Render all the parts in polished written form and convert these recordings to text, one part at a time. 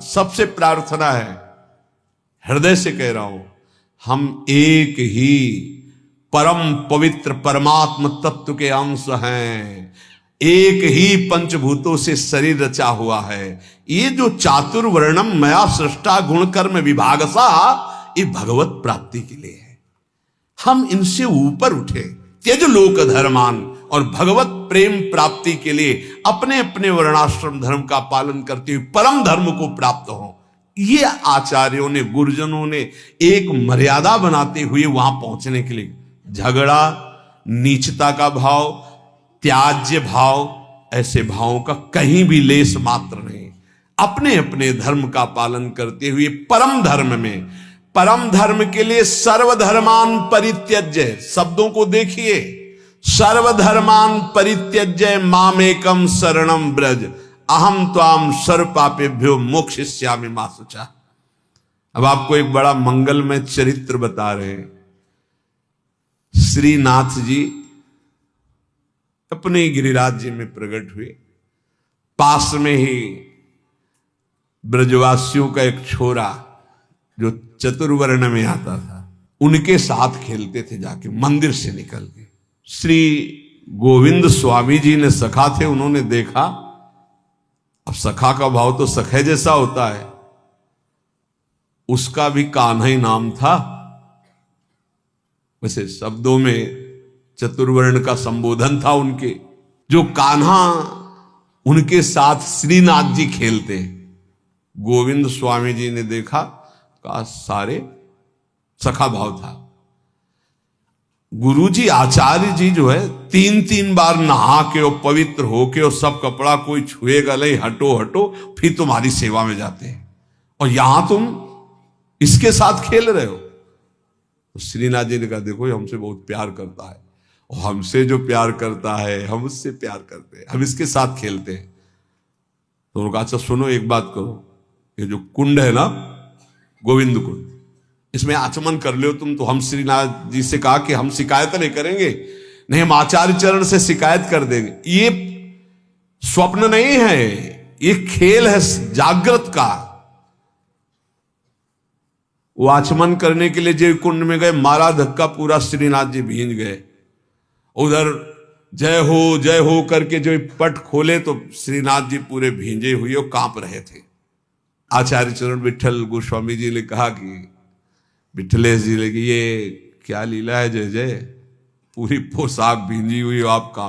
सबसे प्रार्थना है, हृदय से कह रहा हूं, हम एक ही परम पवित्र परमात्म तत्व के अंश हैं। एक ही पंचभूतों से शरीर रचा हुआ है। ये जो चातुर्वर्णम मया सृष्टा गुण कर्म विभागसा, ये भगवत प्राप्ति के लिए है। हम इनसे ऊपर उठे, त्यज लोक धर्मान, और भगवत प्रेम प्राप्ति के लिए अपने अपने वर्णाश्रम धर्म का पालन करते हुए परम धर्म को प्राप्त हो। ये आचार्यों ने, गुरुजनों ने एक मर्यादा बनाते हुए वहां पहुंचने के लिए, झगड़ा, नीचता का भाव, त्याज्य भाव, ऐसे भावों का कहीं भी लेस मात्र नहीं। अपने अपने धर्म का पालन करते हुए परम धर्म में, परम धर्म के लिए सर्वधर्मान परित्यज्य, शब्दों को देखिए, सर्वधर्मान परित्यज्य मामेकम शरणम ब्रज अहम त्वाम सर्व पापेभ्यो मोक्षयिष्यामि मा शुचा। अब आपको एक बड़ा मंगलमय चरित्र बता रहे हैं। श्रीनाथ जी अपने गिरिराज जी में प्रकट हुए। पास में ही ब्रजवासियों का एक छोरा जो चतुर्वर्ण में आता था, उनके साथ खेलते थे जाके मंदिर से निकल के। श्री गोविंद स्वामी जी ने, सखा थे, उन्होंने देखा। अब सखा का भाव तो सखे जैसा होता है, उसका भी कान्हा ही नाम था। वैसे शब्दों में चतुर्वर्ण का संबोधन था उनके। जो कान्हा उनके साथ श्रीनाथ जी खेलते, गोविंद स्वामी जी ने देखा, का सारे सखा भाव था। गुरुजी आचार्य जी जो है, 3-3 बार नहा के और पवित्र होके और सब कपड़ा कोई छुएगा नहीं, हटो हटो, फिर तुम्हारी सेवा में जाते हैं, और यहां तुम इसके साथ खेल रहे हो। तो श्रीनाथ जी ने कहा, देखो ये हमसे बहुत प्यार करता है, और हमसे जो प्यार करता है हम उससे प्यार करते हैं, हम इसके साथ खेलते हैं। तो उन्होंने कहा, अच्छा सुनो, एक बात करो, ये जो कुंड है ना, गोविंद कुंड, इसमें आचमन कर लो तुम। तो हम श्रीनाथ जी से कहा कि हम शिकायत नहीं करेंगे, नहीं, हम आचार्य चरण से शिकायत कर देंगे। ये स्वप्न नहीं है, ये खेल है जागृत का। वो आचमन करने के लिए जो कुंड में गए, मारा धक्का, पूरा श्रीनाथ जी भींज गए। उधर जय हो करके जो पट खोले तो श्रीनाथ जी पूरे भींजे हुए और कांप रहे थे। आचार्य चरण विठल गोस्वामी जी ने कहा कि विठलेश जी लगी, ये क्या लीला है, जय जय, पूरी पोशाक भींजी हुई आपका।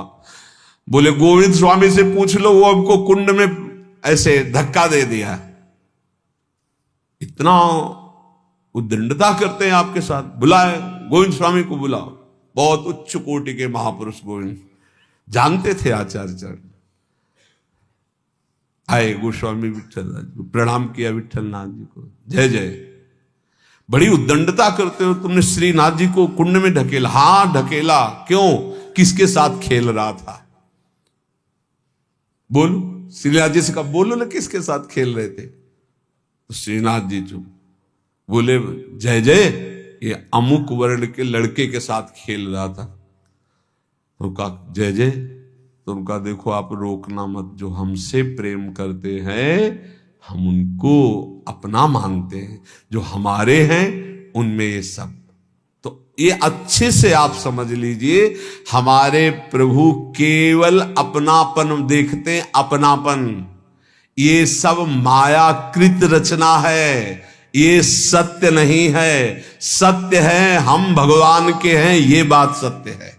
बोले गोविंद स्वामी से पूछ लो, वो हमको कुंड में ऐसे धक्का दे दिया। इतना उद्दंडता करते हैं आपके साथ। बुलाए गोविंद स्वामी को, बुलाओ। बहुत उच्च कोटि के महापुरुष गोविंद जानते थे आचार्य चरण। आए गोस्वामी विठल, प्रणाम किया विठल नाथ जी को, जय जय। बड़ी उद्दंडता करते हो तुमने, श्रीनाथ जी को कुंड में ढकेला। हां ढकेला, क्यों, किसके साथ खेल रहा था, बोलो। श्रीनाथ जी से कहा, बोलो ना किसके साथ खेल रहे थे। तो श्रीनाथ जी चुप, बोले जय जय, ये अमुक वर्ण के लड़के के साथ खेल रहा था। तो कहा जय जय, तो उनका देखो आप रोकना मत, जो हमसे प्रेम करते हैं हम उनको अपना मानते हैं, जो हमारे हैं उनमें ये सब। तो ये अच्छे से आप समझ लीजिए, हमारे प्रभु केवल अपनापन देखते हैं, अपनापन। ये सब मायाकृत रचना है, ये सत्य नहीं है। सत्य है हम भगवान के हैं, ये बात सत्य है।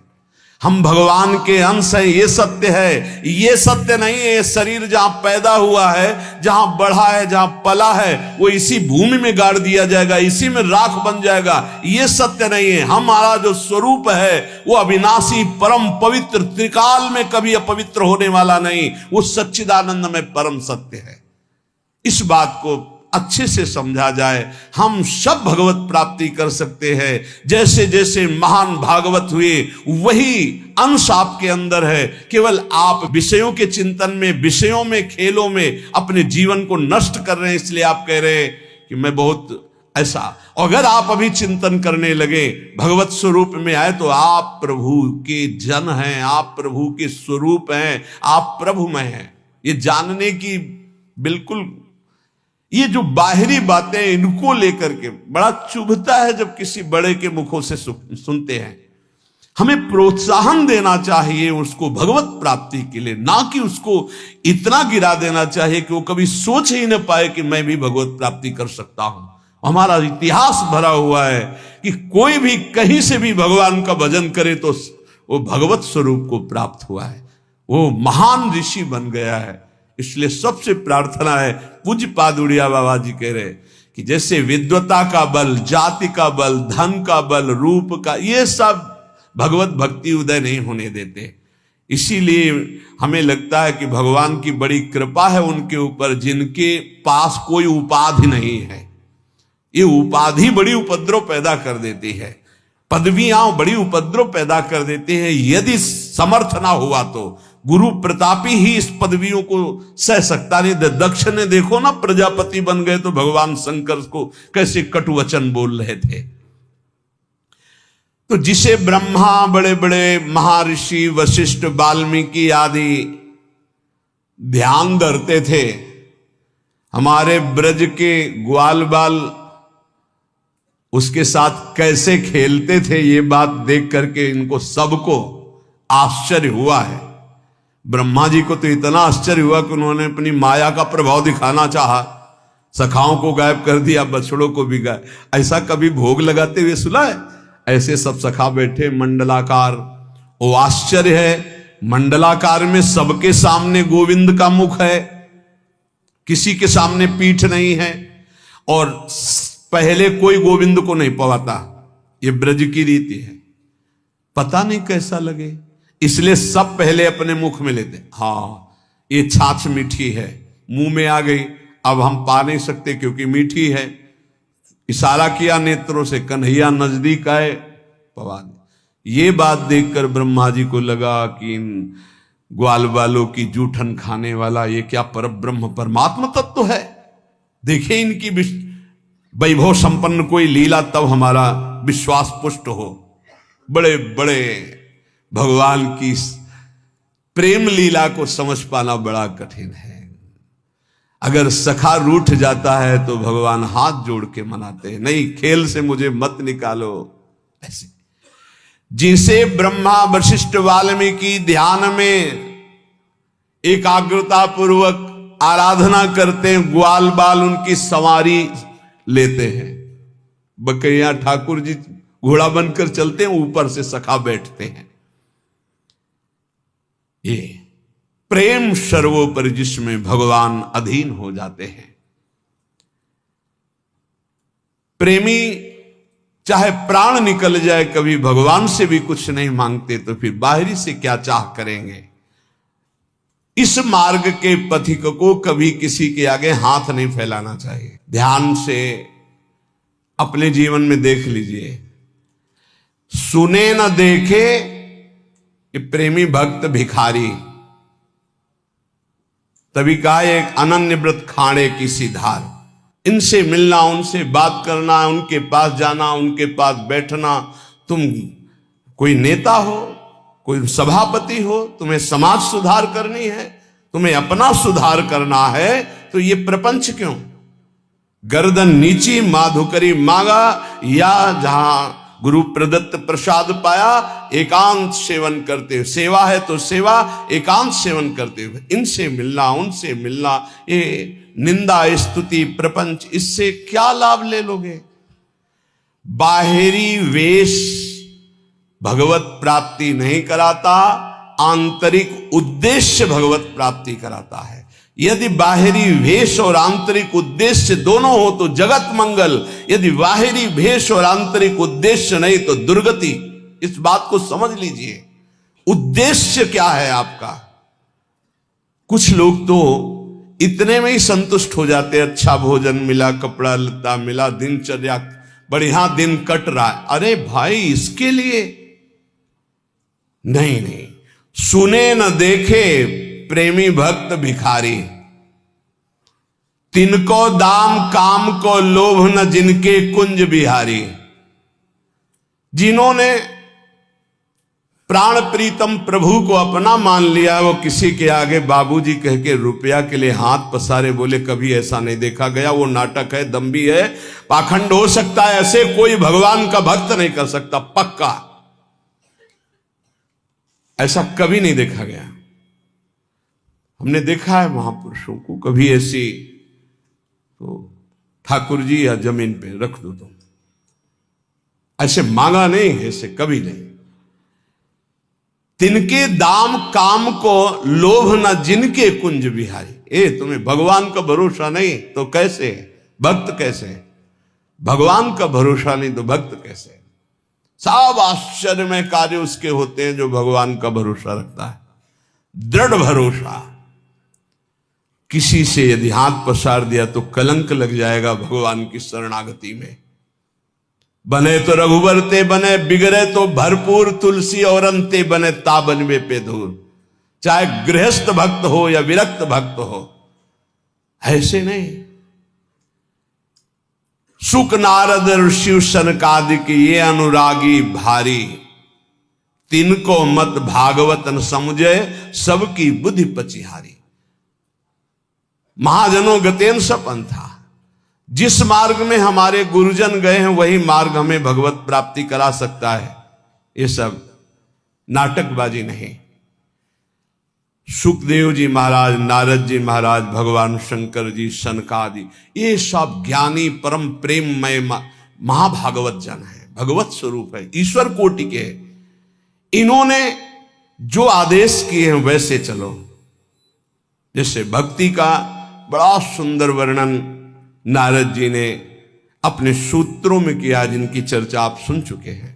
हम भगवान के अंश हैं, ये सत्य है। ये सत्य नहीं है ये शरीर जहां पैदा हुआ है, जहां बढ़ा है, जहां पला है, वो इसी भूमि में गाड़ दिया जाएगा, इसी में राख बन जाएगा। ये सत्य नहीं है। हमारा जो स्वरूप है वो अविनाशी, परम पवित्र, त्रिकाल में कभी अपवित्र होने वाला नहीं, वो सच्चिदानंद में परम सत्य है। इस बात को अच्छे से समझा जाए, हम सब भगवत प्राप्ति कर सकते हैं। जैसे जैसे महान भागवत हुए, वही अंश आपके अंदर है। केवल आप विषयों के चिंतन में, विषयों में, खेलों में अपने जीवन को नष्ट कर रहे हैं, इसलिए आप कह रहे हैं कि मैं बहुत ऐसा। अगर आप अभी चिंतन करने लगे, भगवत स्वरूप में आए, तो आप प्रभु के जन हैं, आप प्रभु के स्वरूप हैं, आप प्रभुमय हैं। ये जानने की बिल्कुल ये जो बाहरी बातें इनको लेकर के बड़ा चुभता है जब किसी बड़े के मुखों से सुनते हैं। हमें प्रोत्साहन देना चाहिए उसको भगवत प्राप्ति के लिए, ना कि उसको इतना गिरा देना चाहिए कि वो कभी सोच ही न पाए कि मैं भी भगवत प्राप्ति कर सकता हूं। हमारा इतिहास भरा हुआ है कि कोई भी कहीं से भी भगवान का भजन करे तो वो भगवत स्वरूप को प्राप्त हुआ है, वो महान ऋषि बन गया है। इसलिए सबसे प्रार्थना है, पूज्य पाद उड़िया बाबा जी कह रहे कि जैसे विद्वता का बल, जाति का बल, धन का बल, रूप का, ये सब भगवत भक्ति उदय नहीं होने देते। इसीलिए हमें लगता है कि भगवान की बड़ी कृपा है उनके ऊपर जिनके पास कोई उपाधि नहीं है। ये उपाधि बड़ी उपद्रव पैदा कर देती है, पदवियां बड़ी उपद्रव पैदा कर देती है। यदि समर्थ ना हुआ तो गुरु प्रतापी ही इस पदवियों को सह सकता नहीं। दक्ष ने देखो ना, प्रजापति बन गए तो भगवान शंकर को कैसे कटु वचन बोल रहे थे। तो जिसे ब्रह्मा, बड़े बड़े महर्षि वशिष्ठ, वाल्मीकि आदि ध्यान धरते थे, हमारे ब्रज के ग्वाल बाल उसके साथ कैसे खेलते थे, ये बात देख करके इनको सबको आश्चर्य हुआ है। ब्रह्मा जी को तो इतना आश्चर्य हुआ कि उन्होंने अपनी माया का प्रभाव दिखाना चाहा, सखाओं को गायब कर दिया, बछड़ों को भी गायब। ऐसा कभी भोग लगाते हुए सुना है? ऐसे सब सखा बैठे मंडलाकार। वो आश्चर्य है, मंडलाकार में सबके सामने गोविंद का मुख है, किसी के सामने पीठ नहीं है, और पहले कोई गोविंद को नहीं पवाता। ये ब्रज की रीति है, पता नहीं कैसा लगे, इसलिए सब पहले अपने मुख में लेते। हाँ, ये छाछ मीठी है, मुंह में आ गई, अब हम पा नहीं सकते क्योंकि मीठी है। इशारा किया नेत्रों से, कन्हैया नजदीक आए, पवा दे। ये बात देखकर ब्रह्मा जी को लगा कि इन ग्वाल बालों की जूठन खाने वाला ये क्या परब्रह्म परमात्मा तत्व है। देखे इनकी वैभव संपन्न कोई लीला, तब हमारा विश्वास पुष्ट हो। बड़े बड़े भगवान की प्रेम लीला को समझ पाना बड़ा कठिन है। अगर सखा रूठ जाता है तो भगवान हाथ जोड़ के मनाते हैं, नहीं खेल से मुझे मत निकालो। ऐसे जिसे ब्रह्मा वशिष्ठ वाल्मीकि ध्यान में एकाग्रता पूर्वक आराधना करते हैं, ग्वाल बाल उनकी सवारी लेते हैं। बकैया ठाकुर जी घोड़ा बनकर चलते हैं, ऊपर से सखा बैठते हैं। ये प्रेम सर्वोपरि जिसमें भगवान अधीन हो जाते हैं। प्रेमी चाहे प्राण निकल जाए, कभी भगवान से भी कुछ नहीं मांगते, तो फिर बाहरी से क्या चाह करेंगे। इस मार्ग के पथिक को कभी किसी के आगे हाथ नहीं फैलाना चाहिए। ध्यान से अपने जीवन में देख लीजिए, सुने न देखे कि प्रेमी भक्त भिखारी, तभी कहा एक अनन्य व्रत खाड़े की सी धार। इनसे मिलना, उनसे बात करना, उनके पास जाना, उनके पास बैठना। तुम कोई नेता हो, कोई सभापति हो, तुम्हें समाज सुधार करनी है, तुम्हें अपना सुधार करना है, तो ये प्रपंच क्यों? गर्दन नीची माधुकरी मांगा, या जहां गुरु प्रदत्त प्रसाद पाया, एकांत सेवन करते हुए, सेवा है तो सेवा, एकांत सेवन करते हुए इनसे मिलना, उनसे मिलना। ये निंदा स्तुति प्रपंच, इससे क्या लाभ ले लोगे? बाहरी वेश भगवत प्राप्ति नहीं कराता, आंतरिक उद्देश्य भगवत प्राप्ति कराता है। यदि बाहरी वेश और आंतरिक उद्देश्य दोनों हो तो जगत मंगल, यदि बाहरी वेश और आंतरिक उद्देश्य नहीं तो दुर्गति। इस बात को समझ लीजिए, उद्देश्य क्या है आपका। कुछ लोग तो इतने में ही संतुष्ट हो जाते, अच्छा भोजन मिला, कपड़ा लत्ता मिला, दिनचर्या बढ़िया दिन कट रहा है। अरे भाई, इसके लिए नहीं नहीं, सुने न देखे प्रेमी भक्त भिखारी, तिनको दाम काम को लोभ न जिनके कुंज बिहारी। जिन्होंने प्राण प्रीतम प्रभु को अपना मान लिया। वो किसी के आगे बाबूजी कह के रुपया के लिए हाथ पसारे, बोले कभी ऐसा नहीं देखा गया, वो नाटक है, दम्भी है, पाखंड हो सकता है, ऐसे कोई भगवान का भक्त नहीं कर सकता, पक्का ऐसा कभी नहीं देखा गया। हमने देखा है महापुरुषों को, कभी ऐसी तो ठाकुर जी या जमीन पे रख दो तुम, ऐसे मांगा नहीं, ऐसे कभी नहीं। तिनके दाम काम को लोभ न जिनके कुंज बिहारी। तुम्हें भगवान का भरोसा नहीं तो कैसे भक्त, कैसे भगवान का भरोसा नहीं तो भक्त कैसे। सब आश्चर्यमय कार्य उसके होते हैं जो भगवान का भरोसा रखता है, दृढ़ भरोसा। किसी से यदि हाथ पसार दिया तो कलंक लग जाएगा भगवान की शरणागति में। बने तो रघुबर ते बने, बिगड़े तो भरपूर तुलसी और अंते बने, ताबनवे पे धूर। चाहे गृहस्थ भक्त हो या विरक्त भक्त हो, ऐसे नहीं। सुख नारद ऋषि सनकादिक ये अनुरागी भारी, तिनको मत भागवत न समझे, सबकी बुद्धि पचिहारी। महाजनों गतेन सपंथा, जिस मार्ग में हमारे गुरुजन गए हैं वही मार्ग हमें भगवत प्राप्ति करा सकता है। ये सब नाटकबाजी नहीं। सुखदेव जी महाराज, नारद जी महाराज, भगवान शंकर जी, सनकादि, ये सब ज्ञानी परम प्रेममय महाभागवत जन है, भगवत स्वरूप है, ईश्वर कोटि के। इन्होंने जो आदेश किए हैं वैसे चलो। जैसे भक्ति का बड़ा सुंदर वर्णन नारद जी ने अपने सूत्रों में किया, जिनकी चर्चा आप सुन चुके हैं।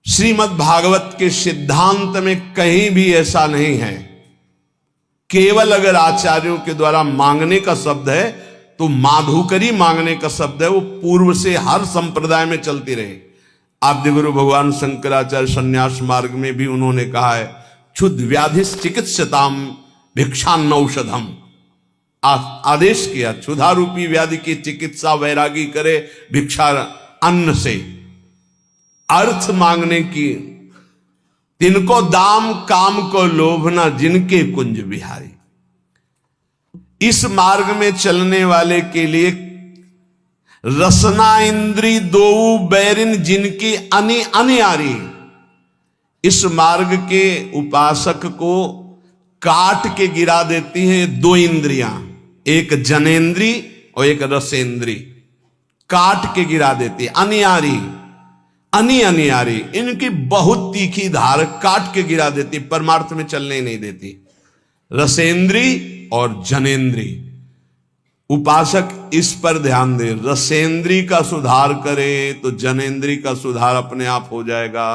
श्रीमद् भागवत के सिद्धांत में कहीं भी ऐसा नहीं है। केवल अगर आचार्यों के द्वारा मांगने का शब्द है तो माधुकरी मांगने का शब्द है, वो पूर्व से हर संप्रदाय में चलती रहे। आद्य गुरु भगवान शंकराचार्य संन्यास मार्ग में भी उन्होंने कहा है, क्षुद्ध व्याधि चिकित्सताम भिक्षान्न औषधम। आदेश किया, क्षुधा रूपी व्याधि की चिकित्सा वैरागी करे भिक्षा अन्न से। अर्थ मांगने की, तिनको दाम काम को लोभना जिनके कुंज बिहारी। इस मार्ग में चलने वाले के लिए रसना इंद्री दो बैरिन जिनकी अनि अनियारी। इस मार्ग के उपासक को काट के गिरा देती हैं दो इंद्रियां, एक जनेन्द्री और एक रसेंद्री, काट के गिरा देती। अनियारी, अनियारी, इनकी बहुत तीखी धार काट के गिरा देती, परमार्थ में चलने ही नहीं देती। रसेंद्री और जनेन्द्री, उपासक इस पर ध्यान दे। रसेंद्री का सुधार करे तो जनेन्द्री का सुधार अपने आप हो जाएगा।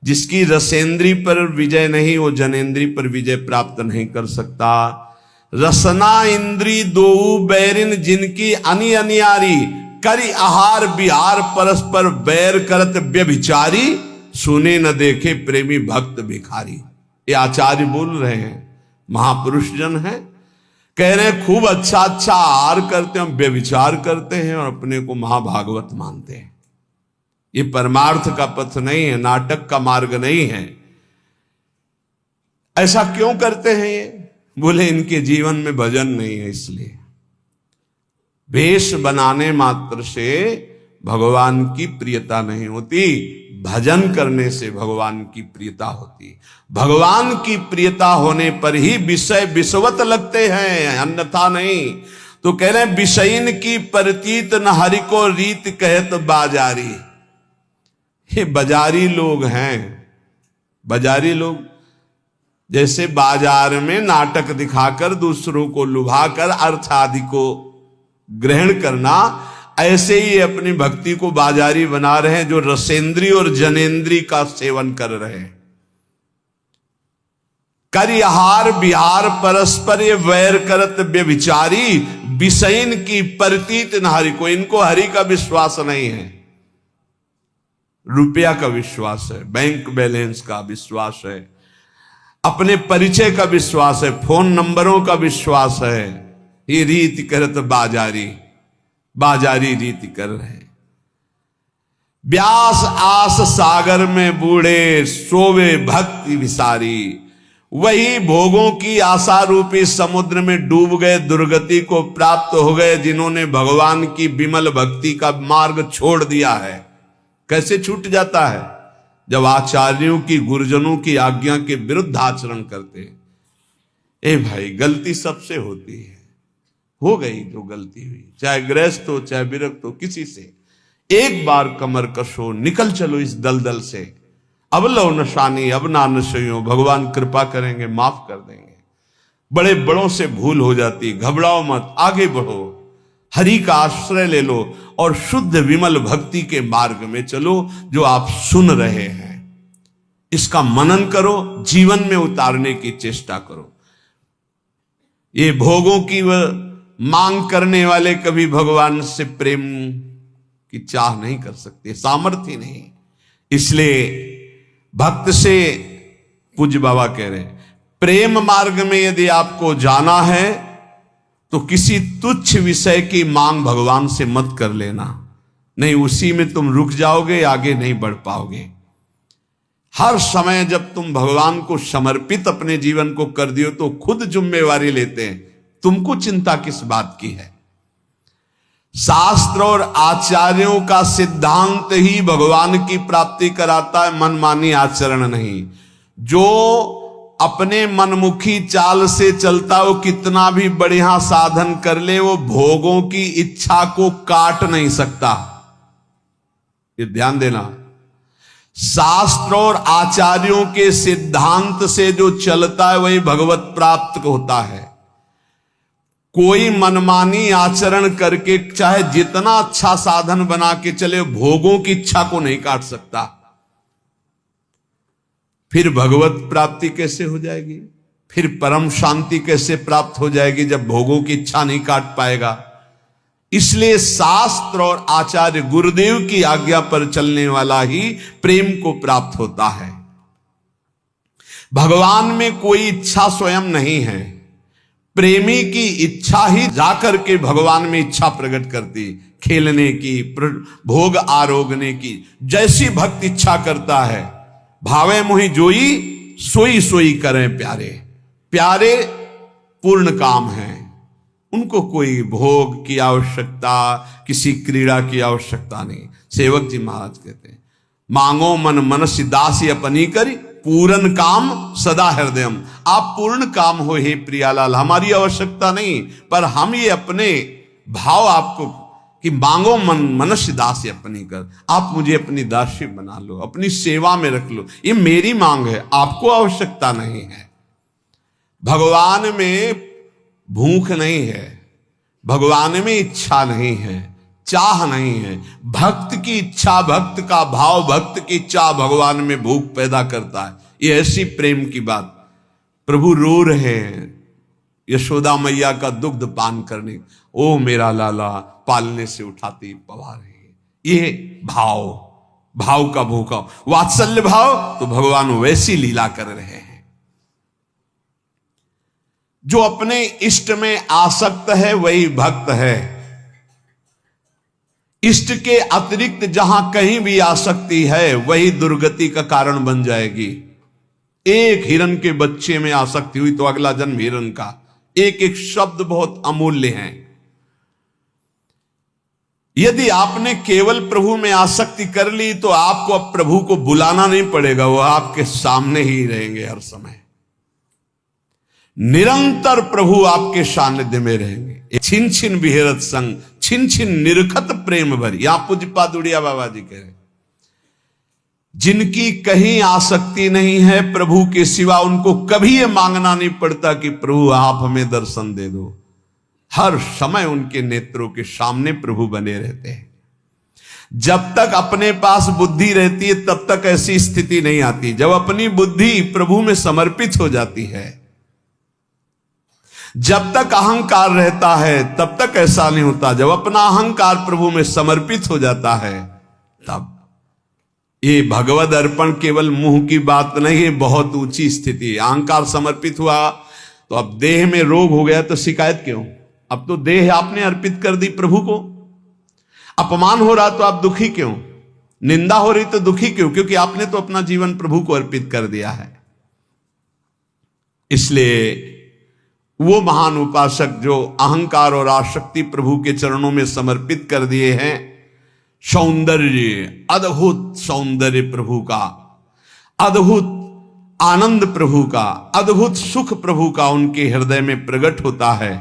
जिसकी रसेंद्री पर विजय नहीं, वो जनेन्द्री पर विजय प्राप्त नहीं कर सकता। रसना इंद्री दो बैरिन जिनकी अनि अनियारी, करी आहार बिहार परस्पर बैर करत व्यभिचारी, सुने न देखे प्रेमी भक्त भिखारी। ये आचार्य बोल रहे हैं, महापुरुष जन हैं, कह रहे हैं खूब अच्छा अच्छा आहार करते हैं, व्यभिचार करते हैं और अपने को महाभागवत मानते हैं। ये परमार्थ का पथ नहीं है, नाटक का मार्ग नहीं है। ऐसा क्यों करते हैं ये? बोले इनके जीवन में भजन नहीं है, इसलिए। वेश बनाने मात्र से भगवान की प्रियता नहीं होती, भजन करने से भगवान की प्रियता होती। भगवान की प्रियता होने पर ही विषय विषवत लगते हैं, अन्यथा नहीं। तो कह रहे हैं विषयीन की प्रतीत न हरि को रीत कहत बाजारी। ये बाजारी लोग हैं। बाजारी लोग जैसे बाजार में नाटक दिखाकर दूसरों को लुभाकर अर्थ आदि को ग्रहण करना, ऐसे ही अपनी भक्ति को बाजारी बना रहे हैं, जो रसेंद्री और जनेन्द्री का सेवन कर रहे हैं। करिहार बिहार परस्पर ये वैर करत व्यभिचारी, विषयन की प्रतीत न हरि को। इनको हरि का विश्वास नहीं है, रुपया का विश्वास है, बैंक बैलेंस का विश्वास है, अपने परिचय का विश्वास है, फोन नंबरों का विश्वास है। ये रीति करत बाजारी, बाजारी रीति कर रहे हैं। व्यास आस सागर में बूढ़े, सोवे भक्ति विसारी। वही भोगों की आशा रूपी समुद्र में डूब गए, दुर्गति को प्राप्त हो गए, जिन्होंने भगवान की विमल भक्ति का मार्ग छोड़ दिया है। कैसे छूट जाता है? जब आचार्यों की, गुरुजनों की आज्ञा के विरुद्ध आचरण करते हैं। ए भाई, गलती सबसे होती है, हो गई जो गलती हुई, चाहे गृहस्थ हो चाहे विरक्त हो, किसी से एक बार कमर कसो, निकल चलो इस दलदल से। अब लो नशानी अब ना नशयो, भगवान कृपा करेंगे, माफ कर देंगे। बड़े बड़ों से भूल हो जाती, घबराओ मत, आगे बढ़ो, हरि का आश्रय ले लो और शुद्ध विमल भक्ति के मार्ग में चलो। जो आप सुन रहे हैं इसका मनन करो, जीवन में उतारने की चेष्टा करो। ये भोगों की मांग करने वाले कभी भगवान से प्रेम की चाह नहीं कर सकते, सामर्थ्य नहीं। इसलिए भक्त से, पूज्य बाबा कह रहे हैं, प्रेम मार्ग में यदि आपको जाना है तो किसी तुच्छ विषय की मांग भगवान से मत कर लेना, नहीं उसी में तुम रुक जाओगे, आगे नहीं बढ़ पाओगे। हर समय जब तुम भगवान को समर्पित अपने जीवन को कर दियो तो खुद जिम्मेवारी लेते हैं, तुमको चिंता किस बात की है। शास्त्र और आचार्यों का सिद्धांत ही भगवान की प्राप्ति कराता है, मनमानी आचरण नहीं। जो अपने मनमुखी चाल से चलता, वो कितना भी बढ़िया साधन कर ले, वो भोगों की इच्छा को काट नहीं सकता। ये ध्यान देना। शास्त्र और आचार्यों के सिद्धांत से जो चलता है वही भगवत प्राप्त होता है। कोई मनमानी आचरण करके चाहे जितना अच्छा साधन बना के चले, भोगों की इच्छा को नहीं काट सकता। फिर भगवत प्राप्ति कैसे हो जाएगी? फिर परम शांति कैसे प्राप्त हो जाएगी जब भोगों की इच्छा नहीं काट पाएगा? इसलिए शास्त्र और आचार्य गुरुदेव की आज्ञा पर चलने वाला ही प्रेम को प्राप्त होता है। भगवान में कोई इच्छा स्वयं नहीं है, प्रेमी की इच्छा ही जाकर के भगवान में इच्छा प्रकट करती, खेलने की, भोग आरोगने की। जैसी भक्त इच्छा करता है, भावे मोहि जोई सोई सोई करें प्यारे। प्यारे पूर्ण काम है, उनको कोई भोग की आवश्यकता, किसी क्रीड़ा की आवश्यकता नहीं। सेवक जी महाराज कहते हैं, मांगो मन मनसि दासी अपनी करी, पूर्ण काम सदा हृदयम। आप पूर्ण काम हो हे प्रियालाल, हमारी आवश्यकता नहीं, पर हम ये अपने भाव आपको कि मांगो मन मनुष्य दासी अपनी कर, आप मुझे अपनी दासी बना लो, अपनी सेवा में रख लो, ये मेरी मांग है, आपको आवश्यकता नहीं है। भगवान में भूख नहीं है, भगवान में इच्छा नहीं है, चाह नहीं है। भक्त की इच्छा, भक्त का भाव, भक्त की चाह भगवान में भूख पैदा करता है। ये ऐसी प्रेम की बात। प्रभु रो रहे हैं यशोदा मैया का दुग्ध पान करने, ओ मेरा लाला पालने से उठाती पवा रही है। ये भाव, भाव का भूखा वात्सल्य भाव, तो भगवान वैसी लीला कर रहे हैं। जो अपने इष्ट में आसक्त है वही भक्त है। इष्ट के अतिरिक्त जहां कहीं भी आसक्ति है वही दुर्गति का कारण बन जाएगी। एक हिरन के बच्चे में आसक्ति हुई तो अगला जन्म हिरन का। एक एक शब्द बहुत अमूल्य है। यदि आपने केवल प्रभु में आसक्ति कर ली तो आपको अब प्रभु को बुलाना नहीं पड़ेगा, वो आपके सामने ही रहेंगे हर समय। निरंतर प्रभु आपके सानिध्य में रहेंगे। छिन छिन विहरत संग, छिन छिन निरखत प्रेम भरी। यहां पूज्यपाद उड़िया बाबा जी कह रहे, जिनकी कहीं आसक्ति नहीं है प्रभु के सिवा, उनको कभी यह मांगना नहीं पड़ता कि प्रभु आप हमें दर्शन दे दो। हर समय उनके नेत्रों के सामने प्रभु बने रहते हैं। जब तक अपने पास बुद्धि रहती है तब तक ऐसी स्थिति नहीं आती। जब अपनी बुद्धि प्रभु में समर्पित हो जाती है, जब तक अहंकार रहता है तब तक ऐसा नहीं होता। जब अपना अहंकार प्रभु में समर्पित हो जाता है तब ये भगवद अर्पण केवल मुंह की बात नहीं है, बहुत ऊंची स्थिति। अहंकार समर्पित हुआ तो अब देह में रोग हो गया तो शिकायत क्यों? अब तो देह आपने अर्पित कर दी प्रभु को। अपमान हो रहा तो आप दुखी क्यों? निंदा हो रही तो दुखी क्यों? क्योंकि आपने तो अपना जीवन प्रभु को अर्पित कर दिया है। इसलिए वो महान उपासक जो अहंकार और आसक्ति प्रभु के चरणों में समर्पित कर दिए हैं, सौंदर्य, अद्भुत सौंदर्य प्रभु का, अद्भुत आनंद प्रभु का, अद्भुत सुख प्रभु का उनके हृदय में प्रकट होता है,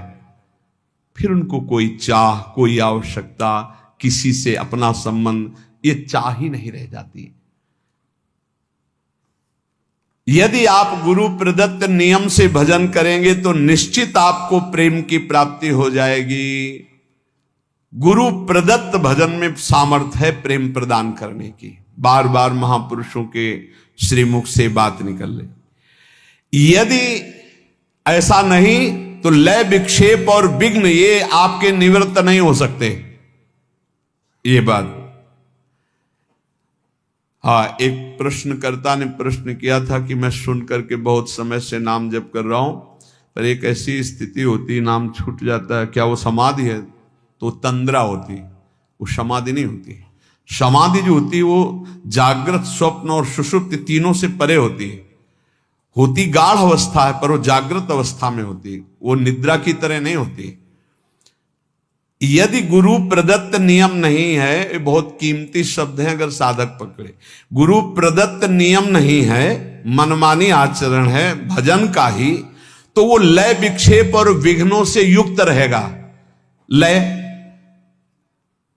फिर उनको कोई चाह, कोई आवश्यकता, किसी से अपना संबंध, ये चाह ही नहीं रह जाती। यदि आप गुरु प्रदत्त नियम से भजन करेंगे तो निश्चित आपको प्रेम की प्राप्ति हो जाएगी। गुरु प्रदत्त भजन में सामर्थ्य है प्रेम प्रदान करने की। बार बार महापुरुषों के श्रीमुख से बात निकल रही। यदि ऐसा नहीं तो लय, विक्षेप और विघ्न ये आपके निवृत्त नहीं हो सकते। ये बात, हाँ, एक प्रश्नकर्ता ने प्रश्न किया था कि मैं सुन करके बहुत समय से नाम जप कर रहा हूं, पर एक ऐसी स्थिति होती, नाम छूट जाता है, क्या वो समाधि है? तो तंद्रा होती, वो समाधि नहीं होती। समाधि जो होती है वो जागृत, स्वप्न और सुषुप्ति तीनों से परे होती है। होती गाढ़ अवस्था है, पर वो जागृत अवस्था में होती है, वो निद्रा की तरह नहीं होती। यदि गुरु प्रदत्त नियम नहीं है, ये बहुत कीमती शब्द है अगर साधक पकड़े, गुरु प्रदत्त नियम नहीं है, मनमानी आचरण है भजन का ही, तो वो लय, विक्षेप और विघ्नों से युक्त रहेगा। लय,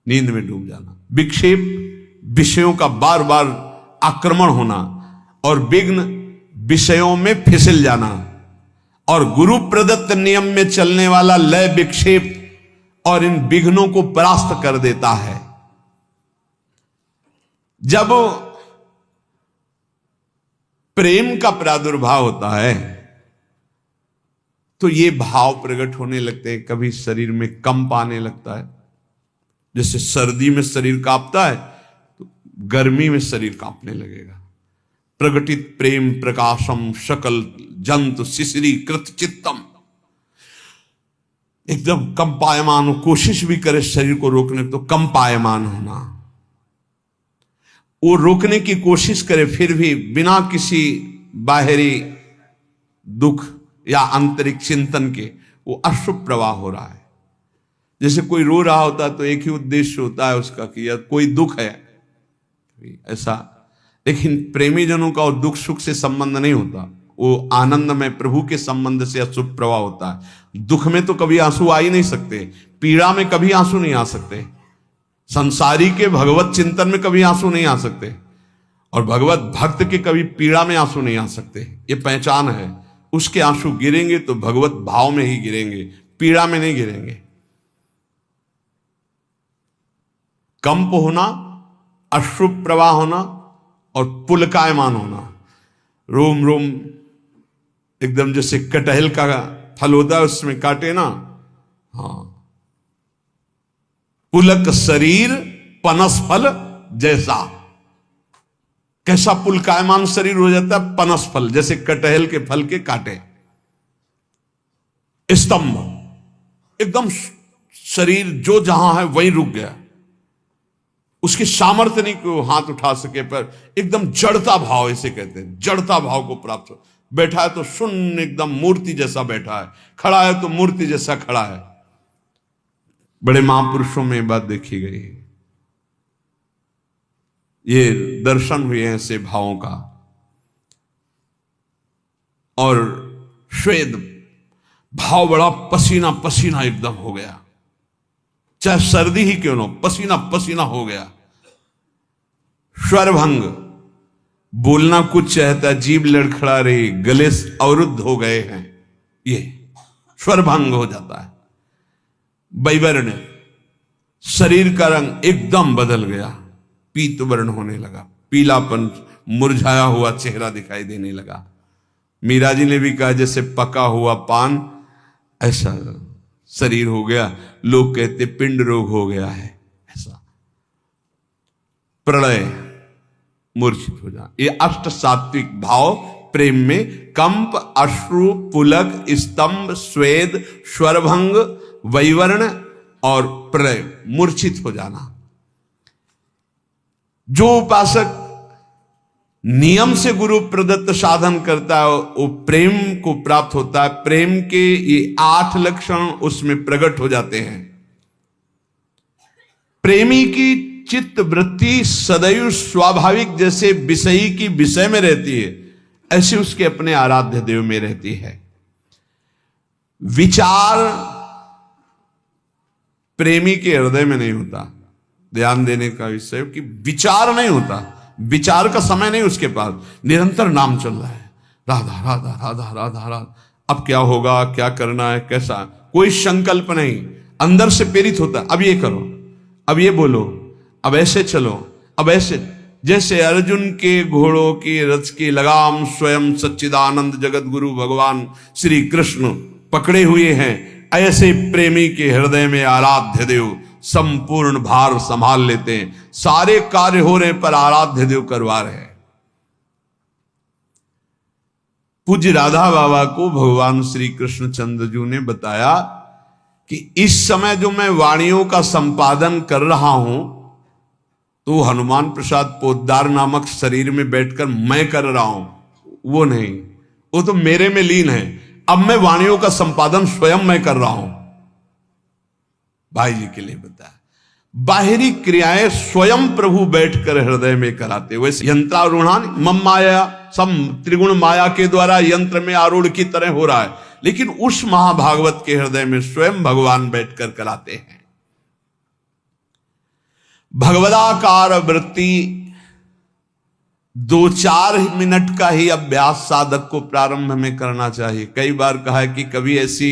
नींद में डूब जाना, विक्षेप, विषयों का बार बार आक्रमण होना, और विघ्न, विषयों में फिसल जाना। और गुरु प्रदत्त नियम में चलने वाला लय, विक्षेप और इन विघ्नों को परास्त कर देता है। जब प्रेम का प्रादुर्भाव होता है तो ये भाव प्रकट होने लगते हैं। कभी शरीर में कंप आने लगता है, जैसे सर्दी में शरीर कांपता है तो गर्मी में शरीर कांपने लगेगा। प्रगटित प्रेम प्रकाशम सकल जंतु शिशिरी कृत चित्तम, एकदम कंपायमान हो, कोशिश भी करे शरीर को रोकने तो कंपायमान होना, वो रोकने की कोशिश करे फिर भी बिना किसी बाहरी दुख या आंतरिक चिंतन के वो अश्रु प्रवाह हो रहा है। जैसे कोई रो रहा होता है तो एक ही उद्देश्य होता है उसका कि यार कोई दुख है ऐसा, लेकिन प्रेमी जनों का वो दुख सुख से संबंध नहीं होता, वो आनंद में प्रभु के संबंध से अशुभ प्रवाह होता है। दुख में तो कभी आंसू आ ही नहीं सकते, पीड़ा में कभी आंसू नहीं आ सकते, संसारी के भगवत चिंतन में कभी आंसू नहीं आ सकते, और भगवत भक्त के कभी पीड़ा में आंसू नहीं आ सकते। ये पहचान है, उसके आंसू गिरेंगे तो भगवत भाव में ही गिरेंगे, पीड़ा में नहीं गिरेंगे। कंप होना, अश्रु प्रवाह होना और पुलकायमान होना, रोम रोम एकदम जैसे कटहल का फल होता है उसमें काटे ना, हाँ, पुलक शरीर पनस फल जैसा, कैसा पुलकायमान शरीर हो जाता है, पनस फल जैसे कटहल के फल के काटे, स्तंभ, एकदम शरीर जो जहां है वहीं रुक गया, उसकी सामर्थ्य नहीं कि वो हाथ उठा सके, पर एकदम जड़ता भाव, इसे कहते हैं जड़ता भाव को प्राप्त हो। बैठा है तो शून्य, एकदम मूर्ति जैसा बैठा है, खड़ा है तो मूर्ति जैसा खड़ा है। बड़े महापुरुषों में बात देखी गई, ये दर्शन हुए हैं ऐसे भावों का। और श्वेत भाव बड़ा पसीना पसीना एकदम हो गया, चाहे सर्दी ही क्यों ना, पसीना पसीना हो गया। स्वरभंग, बोलना कुछ चाहता, जीभ लड़खड़ा रही, गले अवरुद्ध हो गए हैं, ये स्वरभंग हो जाता है। वैवर्ण, शरीर का रंग एकदम बदल गया, पीत वर्ण होने लगा, पीलापन, मुरझाया हुआ चेहरा दिखाई देने लगा। मीरा जी ने भी कहा जैसे पका हुआ पान ऐसा शरीर हो गया, लोग कहते पिंड रोग हो गया है ऐसा। प्रलय, मूर्छित हो जाना, ये अष्ट सात्विक भाव प्रेम में कंप, अश्रु, पुलक, स्तंभ, स्वेद, स्वरभंग, वैवर्ण और प्रलय, मूर्छित हो जाना। जो उपासक नियम से गुरु प्रदत्त साधन करता है वो प्रेम को प्राप्त होता है। प्रेम के ये 8 लक्षण उसमें प्रकट हो जाते हैं। प्रेमी की चित्त वृत्ति सदैव स्वाभाविक जैसे विषयी की विषय में रहती है, ऐसे उसके अपने आराध्य देव में रहती है। विचार प्रेमी के हृदय में नहीं होता। ध्यान देने का विषय कि विचार नहीं होता, विचार का समय नहीं उसके पास। निरंतर नाम चल रहा है, राधा राधा राधा राधा राधा। अब क्या होगा, क्या करना है, कैसा, कोई संकल्प नहीं, अंदर से प्रेरित होता है। अब ये करो, अब ये बोलो, अब ऐसे चलो, अब ऐसे। जैसे अर्जुन के घोड़ों की रथ की लगाम स्वयं सच्चिदानंद जगत गुरु भगवान श्री कृष्ण पकड़े हुए हैं, ऐसे प्रेमी के हृदय में आराध्य देव संपूर्ण भार संभाल लेते हैं। सारे कार्य हो रहे पर आराध्य देव करवा रहे हैं। पूज्य राधा बाबा को भगवान श्री कृष्ण चंद्र जी ने बताया कि इस समय जो मैं वाणियों का संपादन कर रहा हूं तो हनुमान प्रसाद पोद्दार नामक शरीर में बैठकर मैं कर रहा हूं, वो नहीं, वो तो मेरे में लीन है। अब मैं वाणियों का संपादन स्वयं मैं कर रहा हूं। भाई जी के लिए बताया, बाहरी क्रियाएं स्वयं प्रभु बैठकर हृदय में कराते। वैसे यंत्रारूढ़ान मम माया, सब त्रिगुण माया के द्वारा यंत्र में आरूढ़ की तरह हो रहा है, लेकिन उस महाभागवत के हृदय में स्वयं भगवान बैठकर कराते हैं। भगवदाकार वृत्ति 2-4 मिनट का ही अभ्यास साधक को प्रारंभ में करना चाहिए। कई बार कहा है कि कभी ऐसी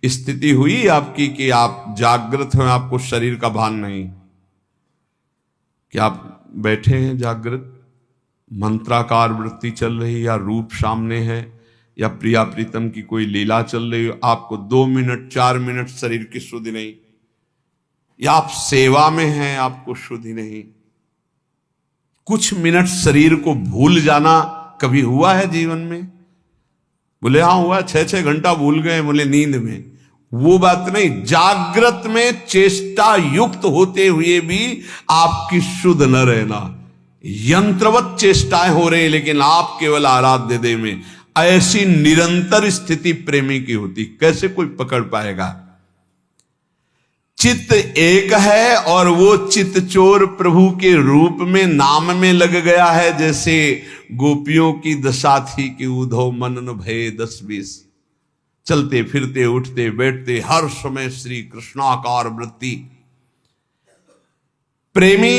स्थिति हुई आपकी कि आप जागृत हैं, आपको शरीर का भान नहीं, कि आप बैठे हैं जागृत, मंत्राकार वृत्ति चल रही, या रूप सामने है, या प्रिया प्रीतम की कोई लीला चल रही हो, आपको 2 मिनट 4 मिनट शरीर की शुद्धि नहीं, या आप सेवा में हैं, आपको शुद्धि नहीं। कुछ मिनट शरीर को भूल जाना कभी हुआ है जीवन में? बोले हाँ हुआ, 6-6 घंटा भूल गए, बोले नींद में। वो बात नहीं, जागृत में चेष्टा युक्त होते हुए भी आपकी शुद्ध न रहना। यंत्रवत चेष्टाएं हो रही लेकिन आप केवल आराध्य देव में, ऐसी निरंतर स्थिति प्रेमी की होती, कैसे कोई पकड़ पाएगा? चित्त एक है और वो चित्त चोर प्रभु के रूप में नाम में लग गया है। जैसे गोपियों की दशा थी कि उधो मनन भय 10-20, चलते फिरते उठते बैठते हर समय श्री कृष्णाकार वृत्ति। प्रेमी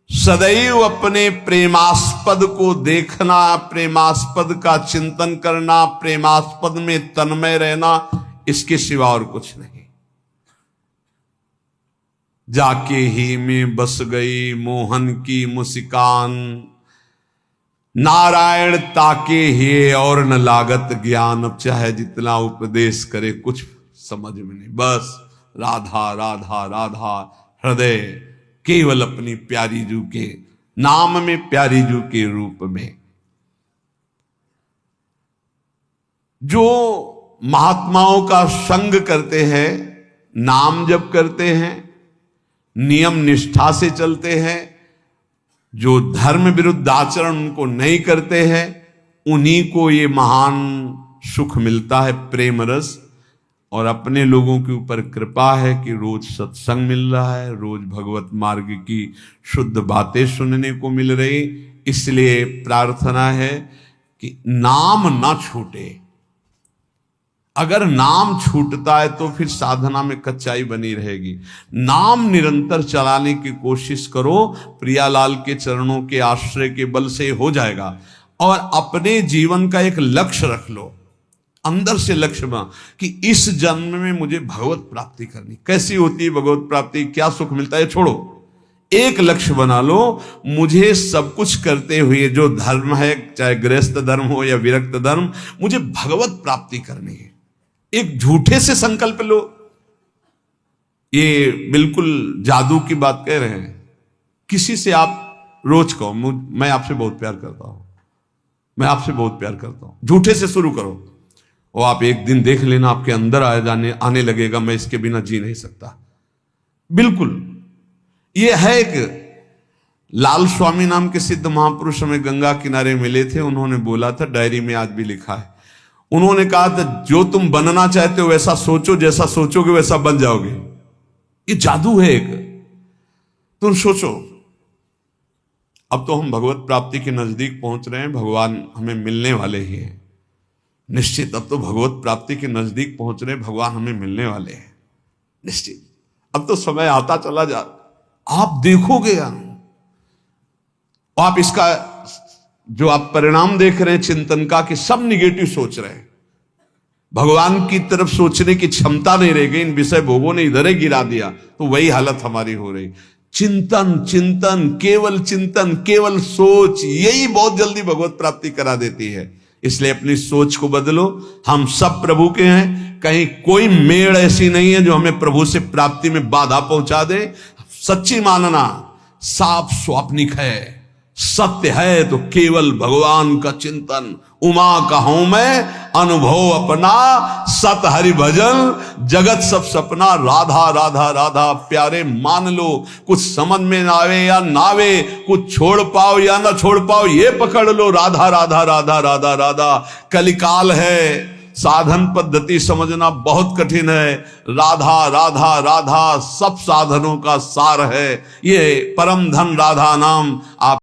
सदैव अपने प्रेमास्पद को देखना, प्रेमास्पद का चिंतन करना, प्रेमास्पद में तन्मय रहना, इसके सिवा और कुछ नहीं। जाके ही में बस गई मोहन की मुस्कान, नारायण ताके ही और न लागत ज्ञान। अब चाहे जितना उपदेश करे कुछ समझ में नहीं, बस राधा राधा राधा। हृदय केवल अपनी प्यारी जू के नाम में, प्यारी जू के रूप में। जो महात्माओं का संग करते हैं, नाम जप करते हैं, नियम निष्ठा से चलते हैं, जो धर्म विरुद्ध आचरण उनको नहीं करते हैं, उन्हीं को ये महान सुख मिलता है, प्रेम रस। और अपने लोगों के ऊपर कृपा है कि रोज सत्संग मिल रहा है, रोज भगवत मार्ग की शुद्ध बातें सुनने को मिल रही। इसलिए प्रार्थना है कि नाम ना छूटे। अगर नाम छूटता है तो फिर साधना में कच्चाई बनी रहेगी। नाम निरंतर चलाने की कोशिश करो, प्रियालाल के चरणों के आश्रय के बल से हो जाएगा। और अपने जीवन का एक लक्ष्य रख लो, अंदर से लक्ष्य बना कि इस जन्म में मुझे भगवत प्राप्ति करनी। कैसी होती है भगवत प्राप्ति, क्या सुख मिलता है, छोड़ो। एक लक्ष्य बना लो, मुझे सब कुछ करते हुए जो धर्म है, चाहे गृहस्थ धर्म हो या विरक्त धर्म, मुझे भगवत प्राप्ति करनी है। एक झूठे से संकल्प लो, ये बिल्कुल जादू की बात कह रहे हैं। किसी से आप रोज कहो मैं आपसे बहुत प्यार करता हूं, मैं आपसे बहुत प्यार करता हूं, झूठे से शुरू करो। और आप एक दिन देख लेना आपके अंदर आने लगेगा, मैं इसके बिना जी नहीं सकता। बिल्कुल ये है एक लाल स्वामी नाम के सिद्ध महापुरुष हमें गंगा किनारे मिले थे। उन्होंने बोला था, डायरी में आज भी लिखा है, उन्होंने कहा था जो तुम बनना चाहते हो वैसा सोचो, जैसा सोचोगे वैसा बन जाओगे। ये जादू है एक, तुम सोचो। अब तो हम भगवत प्राप्ति के नजदीक पहुंच रहे हैं, भगवान हमें मिलने वाले ही हैं निश्चित। अब तो भगवत प्राप्ति के नजदीक पहुंच रहे हैं, भगवान हमें मिलने वाले हैं निश्चित। अब तो समय आता चला जा, आप देखोगे आप इसका जो आप परिणाम देख रहे हैं चिंतन का, कि सब निगेटिव सोच रहे हैं, भगवान की तरफ सोचने की क्षमता नहीं रह गई, इन विषय भोगों ने इधर ही गिरा दिया, तो वही हालत हमारी हो रही। चिंतन चिंतन चिंतन केवल सोच, यही बहुत जल्दी भगवत प्राप्ति करा देती है। इसलिए अपनी सोच को बदलो। हम सब प्रभु के हैं, कहीं कोई मेड़ ऐसी नहीं है जो हमें प्रभु से प्राप्ति में बाधा पहुंचा दे। सच्ची मानना साफ स्वाप्निक है, सत्य है तो केवल भगवान का चिंतन। उमा कहूं मैं अनुभव अपना, सत हरि भजन जगत सब सपना। राधा राधा राधा प्यारे मान लो, कुछ समझ में ना आवे या ना आवे, कुछ छोड़ पाओ या ना छोड़ पाओ, ये पकड़ लो, राधा राधा राधा राधा राधा। कलिकाल है, साधन पद्धति समझना बहुत कठिन है। राधा राधा राधा सब साधनों का सार है। ये परम धन राधा नाम आप